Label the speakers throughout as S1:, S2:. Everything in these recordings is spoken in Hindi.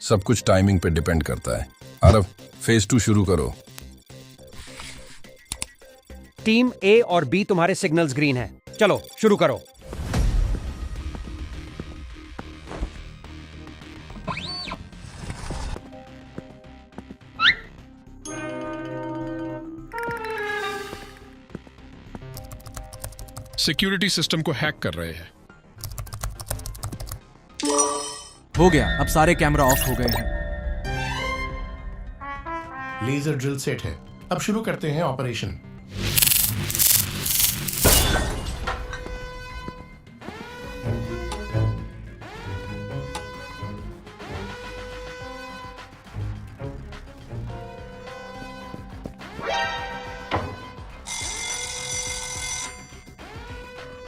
S1: सब कुछ टाइमिंग पे डिपेंड करता है। आरव, फेज 2 शुरू करो।
S2: टीम ए और बी तुम्हारे सिग्नल्स ग्रीन है, चलो शुरू करो।
S3: सिक्योरिटी सिस्टम को हैक कर रहे हैं।
S4: हो गया, अब सारे कैमरा ऑफ हो गए हैं।
S5: लेजर ड्रिल सेट है, अब शुरू करते हैं ऑपरेशन।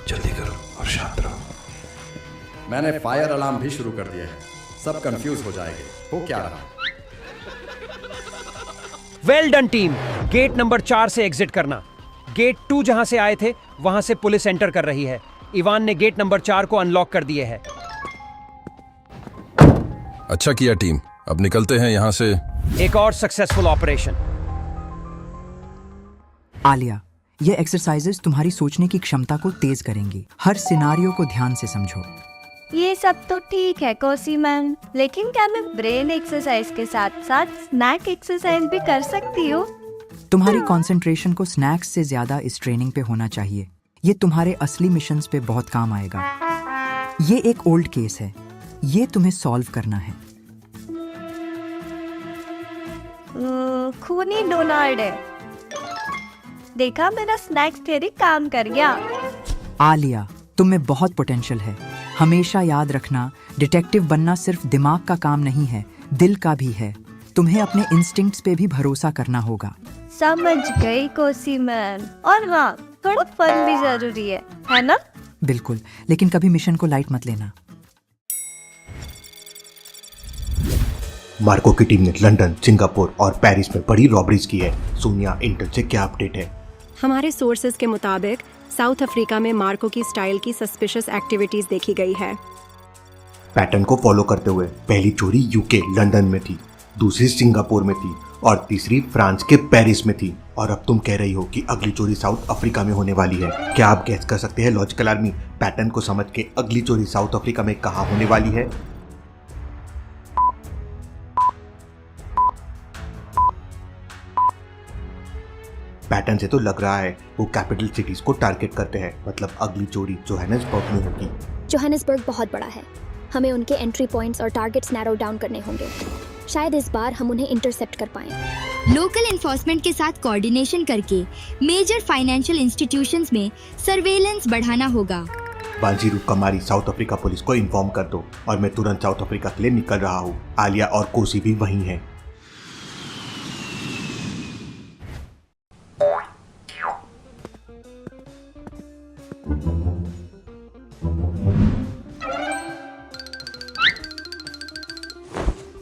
S1: जल्दी करो और शांत रहो।
S6: मैंने फायर अलार्म भी शुरू कर दिए हैं, सब कंफ्यूज हो जाएंगे। हो क्या रहा?
S2: Well done team, gate number 4 से एग्जिट करना। गेट 2 जहां से आए थे वहां से पुलिस एंटर कर रही है। इवान ने गेट नंबर 4 को अनलॉक कर दिए है।
S1: अच्छा किया टीम, अब निकलते हैं यहाँ से।
S2: एक और सक्सेसफुल ऑपरेशन।
S7: आलिया, ये एक्सरसाइजेस तुम्हारी सोचने की क्षमता को तेज करेंगी। हर सिनारियो को ध्यान से समझो।
S8: ये सब तो ठीक है कोसी मैम, लेकिन क्या मैं ब्रेन एक्सरसाइज के साथ साथ स्नैक एक्सरसाइज भी कर सकती हूँ?
S7: तुम्हारी कंसंट्रेशन को स्नैक्स से ज्यादा इस ट्रेनिंग पे होना चाहिए। ये तुम्हारे असली मिशंस पे बहुत काम आएगा। ये एक ओल्ड केस है, ये तुम्हें सॉल्व करना है।
S8: खूनी डोनाल्ड है। देखा, मेरा स्नैक्स थ्योरी काम कर गया।
S7: आलिया, तुम में बहुत पोटेंशियल है। हमेशा याद रखना, डिटेक्टिव बनना सिर्फ दिमाग का काम नहीं है, दिल का भी है। तुम्हें अपने इंस्टिंक्ट्स पे भी भरोसा करना होगा।
S8: समझ गई कोसी मैम। और हाँ, थोड़ा फन भी जरूरी है ना?
S7: बिल्कुल, लेकिन कभी मिशन को लाइट मत लेना।
S9: मार्को की टीम ने लंदन, सिंगापुर और पेरिस में बड़ी रॉबरीज की है। सोनिया, इंटर से क्या अपडेट है?
S10: हमारे सोर्सेज के मुताबिक साउथ अफ्रीका में मार्को की स्टाइल की सस्पिशियस एक्टिविटीज देखी गई है।
S9: पैटर्न को फॉलो करते हुए पहली चोरी यूके लंदन में थी, दूसरी सिंगापुर में थी और तीसरी फ्रांस के पेरिस में थी। और अब तुम कह रही हो कि अगली चोरी साउथ अफ्रीका में होने वाली है। क्या आप गैस कर सकते हैं लॉजिकल आर्मी पैटर्न को समझ के अगली चोरी साउथ अफ्रीका में कहाँ होने वाली है? पैटर्न से तो लग रहा है वो कैपिटल सिटीज को टारगेट करते हैं, मतलब अगली चोरी जोहानिसबर्ग में होगी।
S11: जोहानिसबर्ग बहुत बड़ा है, हमें उनके एंट्री पॉइंट्स और टारगेट्स नैरो डाउन करने होंगे। शायद इस बार हम उन्हें इंटरसेप्ट कर पाएं।
S12: लोकल एनफोर्समेंट के साथ कोऑर्डिनेशन करके मेजर फाइनेंशियल इंस्टीट्यूशंस में सर्वेलेंस बढ़ाना होगा।
S9: बांजीरू कमारी, साउथ अफ्रीका पुलिस को इन्फॉर्म कर दो और मैं तुरंत साउथ अफ्रीका के लिए निकल रहा हूँ। आलिया और कोसी भी वहीं हैं।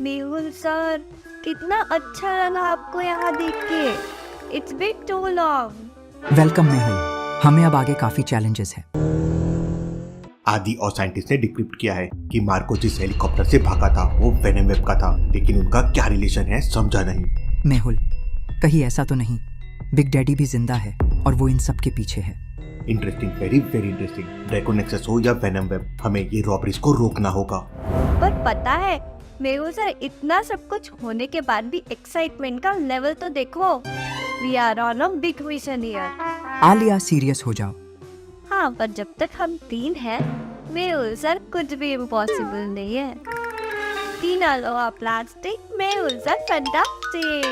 S8: मेहुल सर, कितना अच्छा लगा आपको यहाँ देख के। It's been too long.
S7: Welcome Mehul, हमें अब आगे काफी चैलेंजेस है।
S9: आदि और साइंटिस्ट ने डिक्रिप्ट किया है कि मार्को जिस हेलीकॉप्टर से भागा था वो वेनम वेब का था, लेकिन उनका क्या रिलेशन है समझा नहीं।
S7: मेहुल, कहीं ऐसा तो नहीं बिग डैडी भी जिंदा है और वो इन सब के पीछे है?
S9: Interesting, very very interesting. Dragon nexus हो या वेनम वेब, हमें ये रॉबरीज को रोकना होगा।
S8: पर पता है मेहुल सर, इतना सब कुछ होने के बाद भी एक्साइटमेंट का लेवल तो देखो। We are on a big mission here.
S7: Alia, serious हो जाओ।
S8: हाँ, पर जब तक हम 3 हैं, मेहुल सर कुछ भी इम्पॉसिबल नहीं है। 3 Aloha plastic, Mehul sir fantastic.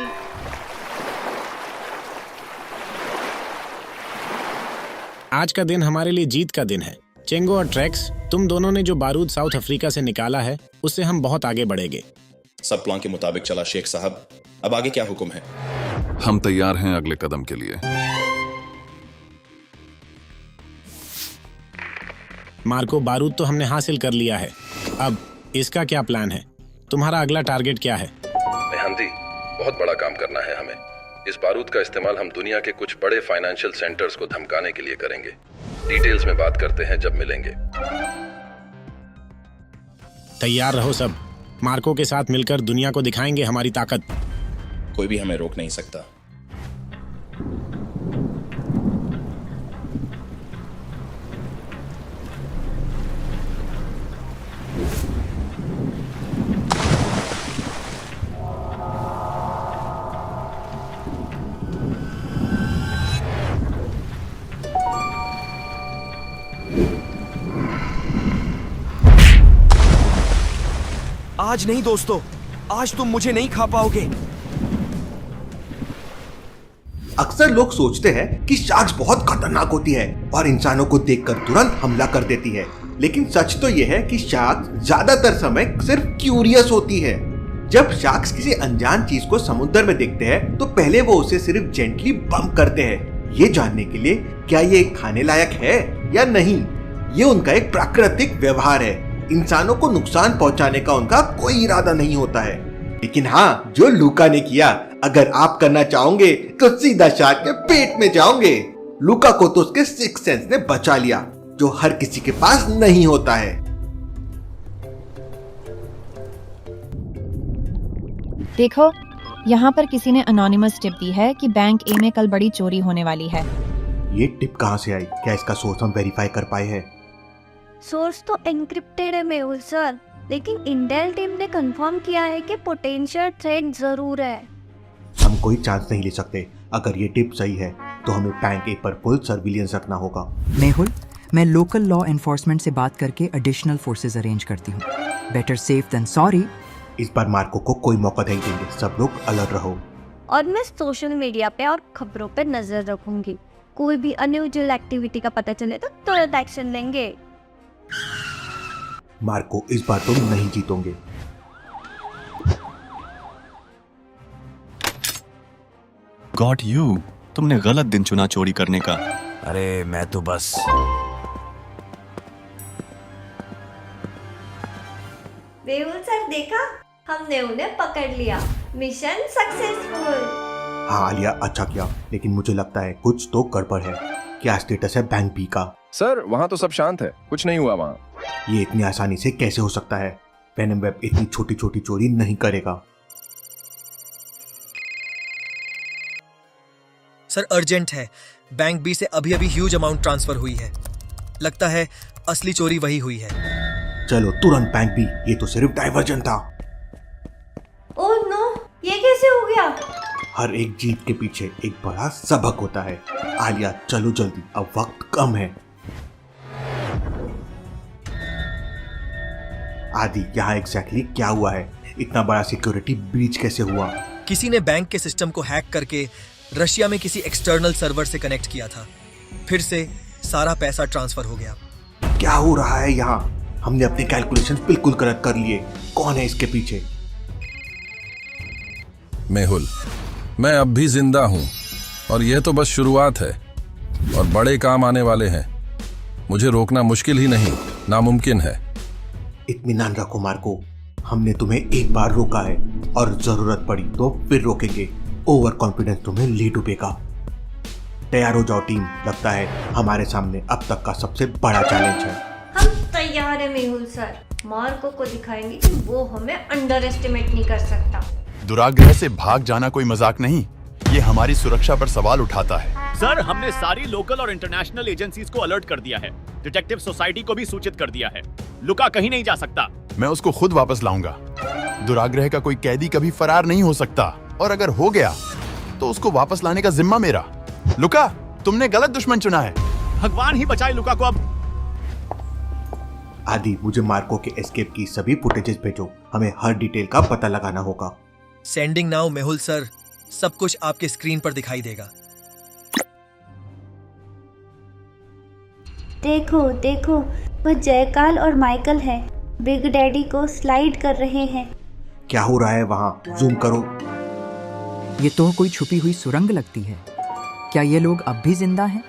S13: आज का दिन हमारे लिए जीत का दिन है। चेंगो और ट्रैक्स, तुम दोनों ने जो बारूद साउथ अफ्रीका से निकाला है उससे हम बहुत आगे बढ़ेंगे।
S14: सब प्लान के मुताबिक चला शेख साहब, अब आगे क्या हुक्म है?
S1: हम तैयार हैं अगले कदम के लिए।
S13: मार्को, बारूद तो हमने हासिल कर लिया है, अब इसका क्या प्लान है? तुम्हारा अगला टारगेट क्या है?
S1: मेहंदी, बहुत बड़ा काम करना है हमें। इस बारूद का इस्तेमाल हम दुनिया के कुछ बड़े फाइनेंशियल सेंटर्स को धमकाने के लिए करेंगे। डिटेल्स में बात करते हैं जब मिलेंगे।
S13: तैयार रहो सब, मार्को के साथ मिलकर दुनिया को दिखाएंगे हमारी ताकत।
S14: कोई भी हमें रोक नहीं सकता।
S15: आज नहीं दोस्तों, आज तुम मुझे नहीं खा पाओगे।
S9: अक्सर लोग सोचते हैं कि शार्क्स बहुत खतरनाक होती है और इंसानों को देखकर तुरंत हमला कर देती है, लेकिन सच तो यह है कि शार्क्स ज्यादातर समय सिर्फ क्यूरियस होती है। जब शार्क्स किसी अनजान चीज को समुद्र में देखते हैं तो पहले वो उसे सिर्फ जेंटली बम्प करते हैं, ये जानने के लिए क्या ये खाने लायक है या नहीं। ये उनका एक प्राकृतिक व्यवहार है। इंसानों को नुकसान पहुंचाने का उनका कोई इरादा नहीं होता है। लेकिन हाँ, जो लूका ने किया, अगर आप करना चाहोगे तो सीधा शार्क के पेट में जाओगे। लूका को तो उसके सिक्स सेंस ने बचा लिया, जो हर किसी के पास नहीं होता है।
S16: देखो, यहाँ पर किसी ने अनोनिमस टिप दी है कि बैंक ए में कल बड़ी चोरी होने वाली है।
S9: ये टिप कहाँ से आई? क्या इसका सोर्स हम वेरीफाई कर पाए हैं?
S8: सोर्स तो एनक्रिप्टेड है मेहुल सर, लेकिन इंटेल टीम ने कंफर्म किया है कि पोटेंशियल थ्रेट जरूर है।
S9: हम कोई चांस नहीं ले सकते। अगर ये टिप सही है तो हमें बैंक ए पर फुल सर्विलियंस रखना होगा।
S7: मेहुल, मैं लोकल लॉ एनफोर्समेंट से बात करके एडिशनल फोर्सेस अरेंज करती हूँ। Better safe than sorry.
S9: इस बार मार्को को कोई मौका नहीं देंगे, सब लोग अलर्ट रहो।
S8: और मैं सोशल मीडिया पे और खबरों पे नजर रखूंगी। कोई भी अनयूजुअल एक्टिविटी का पता चले तो तुरंत एक्शन लेंगे।
S9: मार्को, इस बार तुम नहीं जीतोगे।
S17: गॉट यू, तुमने गलत दिन चुना चोरी करने का।
S15: अरे मैं तो बस।
S8: मेहुल सर, देखा, हमने उन्हें पकड़ लिया। Mission successful.
S9: हाँ आलिया, अच्छा किया, लेकिन मुझे लगता है कुछ तो गड़बड़ है। क्या स्टेटस है बैंक बी का?
S18: सर, वहाँ तो सब शांत है, कुछ नहीं हुआ वहाँ।
S9: ये इतनी आसानी से कैसे हो सकता है? वेनम वेब इतनी छोटी छोटी चोरी नहीं करेगा।
S19: सर अर्जेंट है, बैंक बी से अभी अभी ह्यूज अमाउंट ट्रांसफर हुई है। लगता है असली चोरी वही हुई है।
S9: चलो तुरंत बैंक बी, ये तो सिर्फ डाइवर्जन था।
S8: ओह नो, ये कैसे हो गया?
S9: हर एक जीत के पीछे एक बड़ा सबक होता है। आलिया चलो जल्दी, अब वक्त कम है। आदि, यहाँ एग्जैक्टली क्या हुआ है? इतना बड़ा सिक्योरिटी ब्रीच कैसे हुआ?
S19: किसी ने बैंक के सिस्टम को हैक करके रशिया में किसी एक्सटर्नल सर्वर से कनेक्ट किया था। फिर से सारा पैसा ट्रांसफर हो गया।
S9: क्या हो रहा है यहाँ? हमने अपने कैलकुलेशंस बिल्कुल गलत कर लिए। कौन है इसके पीछे?
S1: मेहुल, मैं अब भी जिंदा हूं और यह तो बस शुरुआत है और बड़े काम आने वाले हैं। मुझे रोकना मुश्किल ही नहीं, नामुमकिन है।
S9: इत्मीनान रखो मार्को, हमने तुम्हें एक बार रोका है और जरूरत पड़ी तो फिर रोकेंगे। ओवर कॉन्फिडेंस तुम्हें ले डूबेगा। तैयार हो जाओ टीम, लगता है हमारे सामने अब तक का सबसे बड़ा चैलेंज है।
S8: हम तैयार है मेहुल सर। मार्को को दिखाएंगे कि वो हमें अंडर एस्टिमेट नहीं कर सकता।
S17: दुराग्रह से भाग जाना कोई मजाक नहीं, ये हमारी सुरक्षा पर सवाल उठाता है।
S20: सर, हमने सारी लोकल और इंटरनेशनल एजेंसीज को अलर्ट कर दिया है। डिटेक्टिव सोसाइटी को भी सूचित कर दिया है। लुका कहीं नहीं जा सकता।
S17: मैं उसको खुद वापस लाऊंगा। दुराग्रह का कोई कैदी कभी फरार नहीं हो सकता, और अगर हो गया तो उसको वापस लाने का जिम्मा मेरा। लुका, तुमने गलत दुश्मन चुना है।
S20: भगवान ही बचाए लुका को। अब
S9: आदि, मुझे मार्को के एस्केप की सभी फुटेजेस भेजो, हमें हर डिटेल का पता लगाना होगा।
S19: सेंडिंग नाउ मेहुल सर, सब कुछ आपके स्क्रीन पर दिखाई देगा।
S21: देखो देखो, वह जयकाल और माइकल है, बिग डैडी को स्लाइड कर रहे हैं।
S9: क्या हो रहा है वहाँ? जूम करो।
S7: ये तो कोई छुपी हुई सुरंग लगती है। क्या ये लोग अब भी जिंदा हैं?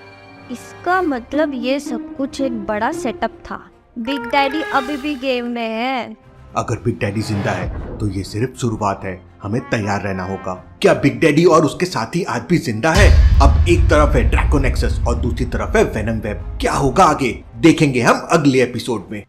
S8: इसका मतलब ये सब कुछ एक बड़ा सेटअप था। बिग डैडी अभी भी गेम में है।
S9: अगर बिग डैडी जिंदा है तो ये सिर्फ शुरुआत है, हमें तैयार रहना होगा। क्या बिग डैडी और उसके साथी आज भी जिंदा है? अब एक तरफ है ड्रैको नेक्सस और दूसरी तरफ है वेनम वेब। क्या होगा आगे, देखेंगे हम अगले एपिसोड में।